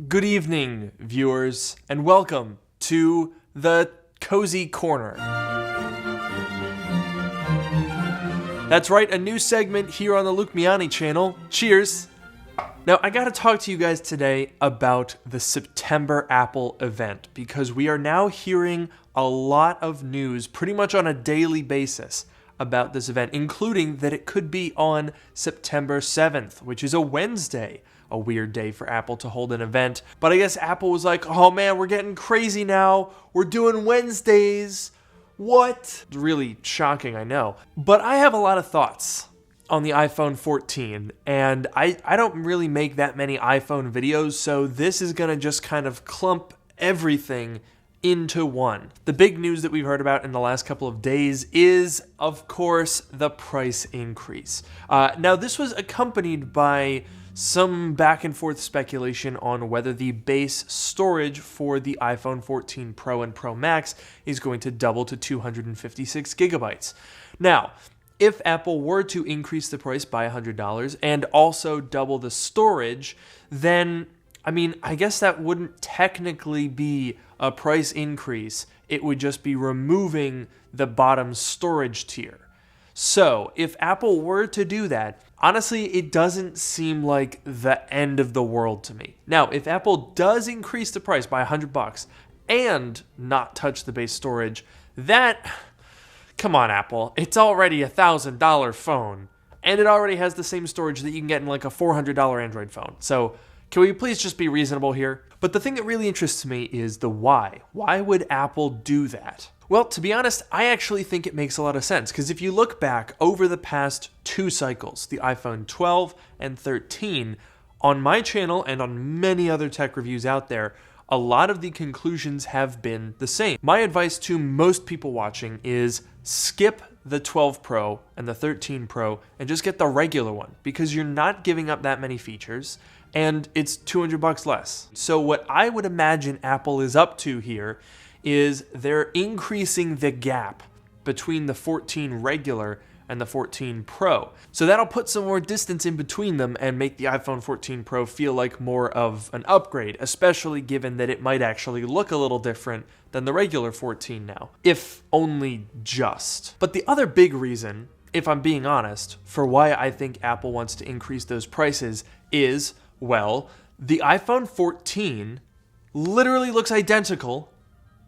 Good evening, viewers, and welcome to the Cozy Corner. That's right, a new segment here on the Luke Miani channel. Cheers! Now, I gotta talk to you guys today about the September Apple event, because we are now hearing a lot of news pretty much on a daily basis about this event, including that it could be on September 7th, which is a Wednesday. A weird day for Apple to hold an event. But I guess Apple was like, oh man, we're getting crazy now. We're doing Wednesdays. What? Really shocking, I know. But I have a lot of thoughts on the iPhone 14, and I don't really make that many iPhone videos, so this is gonna just kind of clump everything into one. The big news that we've heard about in the last couple of days is, of course, the price increase. Now, this was accompanied by some back and forth speculation on whether the base storage for the iPhone 14 Pro and Pro Max is going to double to 256 gigabytes. Now, if Apple were to increase the price by $100 and also double the storage, then, I guess that wouldn't technically be a price increase. It would just be removing the bottom storage tier. So, if Apple were to do that, honestly, it doesn't seem like the end of the world to me. Now, if Apple does increase the price by $100 and not touch the base storage, come on, Apple. It's already a $1,000 phone, and it already has the same storage that you can get in like a $400 Android phone. So, can we please just be reasonable here? But the thing that really interests me is the why. Why would Apple do that? Well, to be honest, I actually think it makes a lot of sense, because if you look back over the past two cycles, the iPhone 12 and 13, on my channel and on many other tech reviews out there, a lot of the conclusions have been the same. My advice to most people watching is skip the 12 Pro and the 13 Pro and just get the regular one, because you're not giving up that many features and it's $200 less. So what I would imagine Apple is up to here is they're increasing the gap between the 14 regular and the 14 Pro. So that'll put some more distance in between them and make the iPhone 14 Pro feel like more of an upgrade, especially given that it might actually look a little different than the regular 14 now, if only just. But the other big reason, if I'm being honest, for why I think Apple wants to increase those prices is, well, the iPhone 14 literally looks identical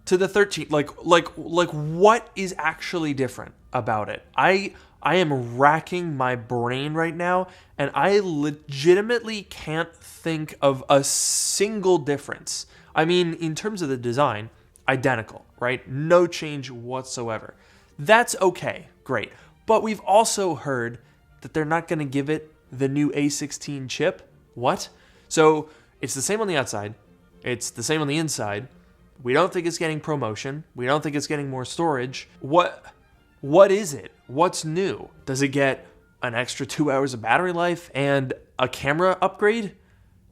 to the 13. Like what is actually different about it? I am racking my brain right now, and I legitimately can't think of a single difference. In terms of the design, identical, right? No change whatsoever. That's okay, great. But we've also heard that they're not going to give it the new A16 chip. What? So it's the same on the outside. It's the same on the inside. We don't think it's getting ProMotion. We don't think it's getting more storage. What is it? What's new? Does it get an extra 2 hours of battery life and a camera upgrade?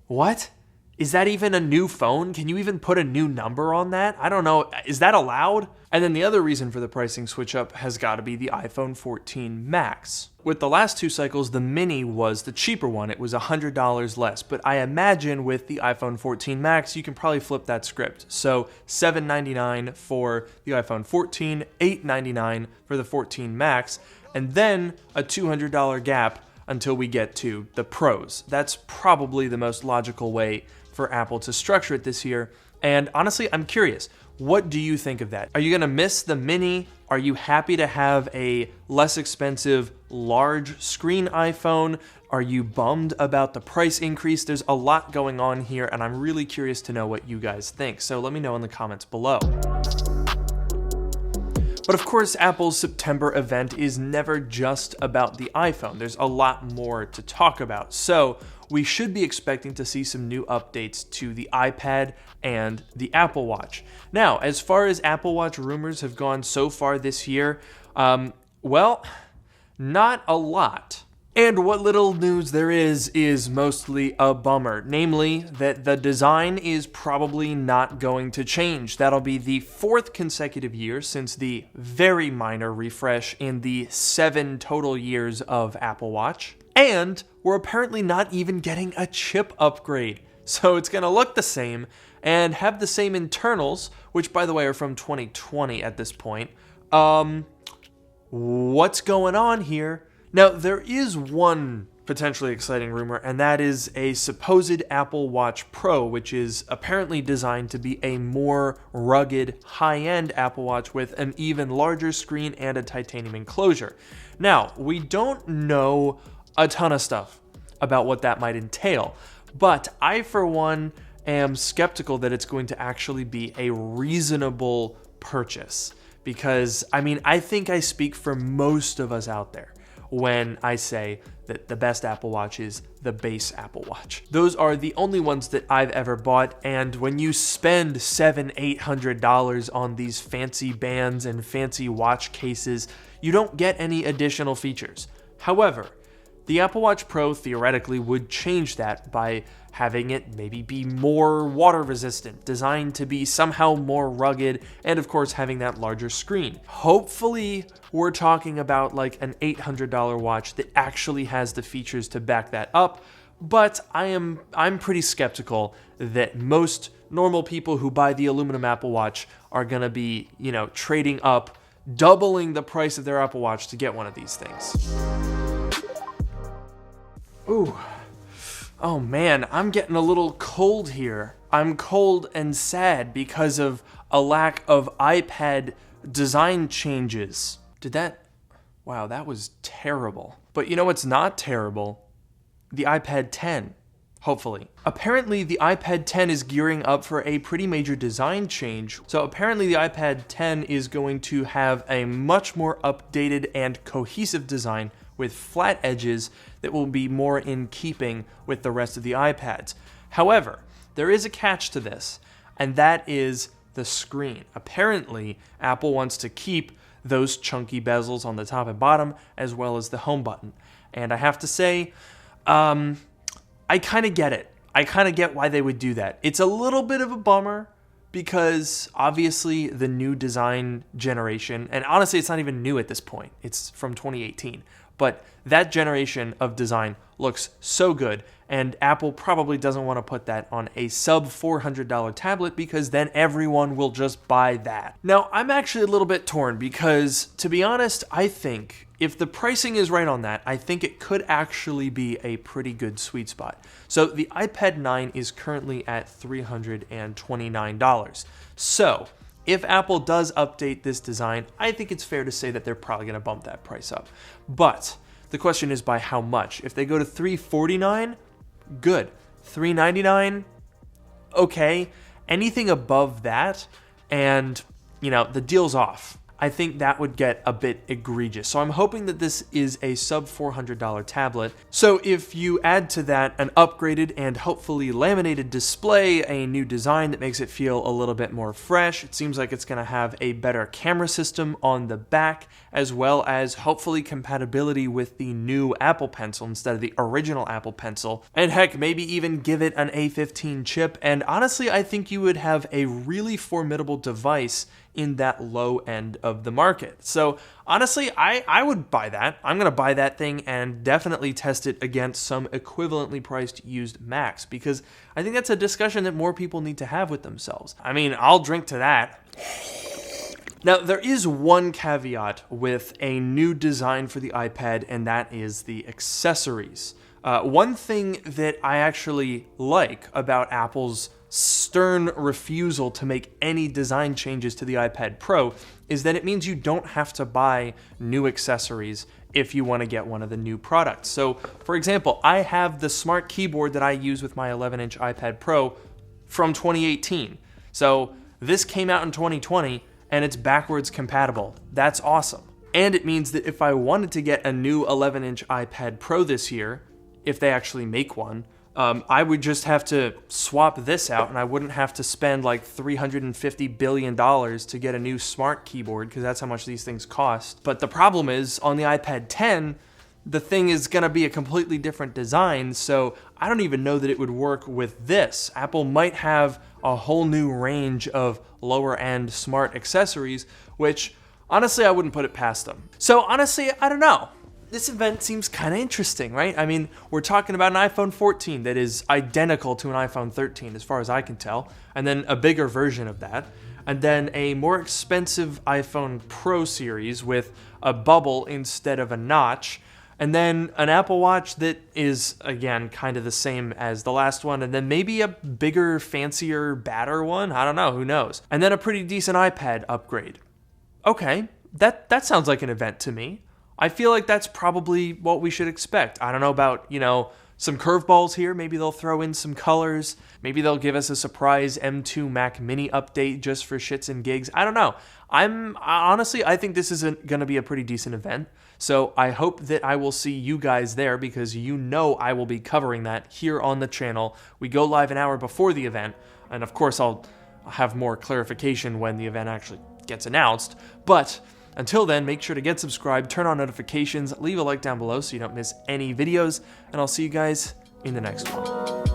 What? Is that even a new phone? Can you even put a new number on that? I don't know. Is that allowed? And then the other reason for the pricing switch up has got to be the iPhone 14 Max. With the last two cycles, the mini was the cheaper one. It was $100 less. But I imagine with the iPhone 14 Max, you can probably flip that script. So $799 for the iPhone 14, $899 for the 14 Max, and then a $200 gap until we get to the Pros. That's probably the most logical way for Apple to structure it this year. And honestly, I'm curious, what do you think of that? Are you gonna miss the mini? Are you happy to have a less expensive, large screen iPhone? Are you bummed about the price increase? There's a lot going on here, and I'm really curious to know what you guys think. So let me know in the comments below. But of course, Apple's September event is never just about the iPhone. There's a lot more to talk about. So we should be expecting to see some new updates to the iPad and the Apple Watch. Now, as far as Apple Watch rumors have gone so far this year, well, not a lot. And what little news there is mostly a bummer, namely that the design is probably not going to change. That'll be the fourth consecutive year since the very minor refresh in the 7 total years of Apple Watch. And we're apparently not even getting a chip upgrade. So it's going to look the same and have the same internals, which by the way are from 2020 at this point. What's going on here? Now, there is one potentially exciting rumor, and that is a supposed Apple Watch Pro, which is apparently designed to be a more rugged, high-end Apple Watch with an even larger screen and a titanium enclosure. Now, we don't know a ton of stuff about what that might entail, but I, for one, am skeptical that it's going to actually be a reasonable purchase. Because, I mean, I think I speak for most of us out there when I say that the best Apple Watch is the base Apple Watch. Those are the only ones that I've ever bought, and when you spend $700-800 on these fancy bands and fancy watch cases, you don't get any additional features. However, the Apple Watch Pro theoretically would change that by having it maybe be more water resistant, designed to be somehow more rugged, and of course having that larger screen. Hopefully we're talking about like an $800 watch that actually has the features to back that up, but I'm pretty skeptical that most normal people who buy the aluminum Apple Watch are gonna be, trading up, doubling the price of their Apple Watch to get one of these things. Ooh. Oh man, I'm getting a little cold here. I'm cold and sad because of a lack of iPad design changes. Wow, that was terrible. But you know what's not terrible? The iPad 10, hopefully. Apparently the iPad 10 is gearing up for a pretty major design change. So apparently the iPad 10 is going to have a much more updated and cohesive design with flat edges that will be more in keeping with the rest of the iPads. However, there is a catch to this, and that is the screen. Apparently, Apple wants to keep those chunky bezels on the top and bottom, as well as the home button. And I have to say, I kind of get it. I kind of get why they would do that. It's a little bit of a bummer, because obviously the new design generation, and honestly it's not even new at this point, it's from 2018, but that generation of design looks so good, and Apple probably doesn't want to put that on a sub $400 tablet because then everyone will just buy that. Now, I'm actually a little bit torn because, to be honest, I think if the pricing is right on that, I think it could actually be a pretty good sweet spot. So the iPad 9 is currently at $329. So if Apple does update this design, I think it's fair to say that they're probably going to bump that price up. But the question is by how much? If they go to $349, good. $399, okay. Anything above that, and the deal's off. I think that would get a bit egregious. So I'm hoping that this is a sub $400 tablet. So if you add to that an upgraded and hopefully laminated display, a new design that makes it feel a little bit more fresh, it seems like it's going to have a better camera system on the back, as well as hopefully compatibility with the new Apple Pencil instead of the original Apple Pencil. And heck, maybe even give it an A15 chip. And honestly, I think you would have a really formidable device in that low end of the market. So honestly, I would buy that. I'm going to buy that thing and definitely test it against some equivalently priced used Macs, because I think that's a discussion that more people need to have with themselves. I mean, I'll drink to that. Now, there is one caveat with a new design for the iPad, and that is the accessories. One thing that I actually like about Apple's stern refusal to make any design changes to the iPad Pro is that it means you don't have to buy new accessories if you want to get one of the new products. So, for example, I have the smart keyboard that I use with my 11-inch iPad Pro from 2018. So this came out in 2020 and it's backwards compatible. That's awesome. And it means that if I wanted to get a new 11-inch iPad Pro this year, if they actually make one, I would just have to swap this out, and I wouldn't have to spend like $350 billion to get a new smart keyboard, because that's how much these things cost. But the problem is, on the iPad 10, the thing is going to be a completely different design, so I don't even know that it would work with this. Apple might have a whole new range of lower-end smart accessories, which honestly I wouldn't put it past them. So honestly, I don't know. this event seems kind of interesting, right? I mean, we're talking about an iPhone 14 that is identical to an iPhone 13 as far as I can tell, and then a bigger version of that, and then a more expensive iPhone Pro series with a bubble instead of a notch, and then an Apple Watch that is, again, kind of the same as the last one, and then maybe a bigger, fancier, badder one? I don't know, who knows? And then a pretty decent iPad upgrade. Okay, that sounds like an event to me. I feel like that's probably what we should expect. I don't know about, some curveballs here. Maybe they'll throw in some colors. Maybe they'll give us a surprise M2 Mac Mini update just for shits and gigs. I don't know. Honestly, I think this is going to be a pretty decent event. So I hope that I will see you guys there because I will be covering that here on the channel. We go live an hour before the event. And of course, I'll have more clarification when the event actually gets announced. But until then, make sure to get subscribed, turn on notifications, leave a like down below so you don't miss any videos, and I'll see you guys in the next one.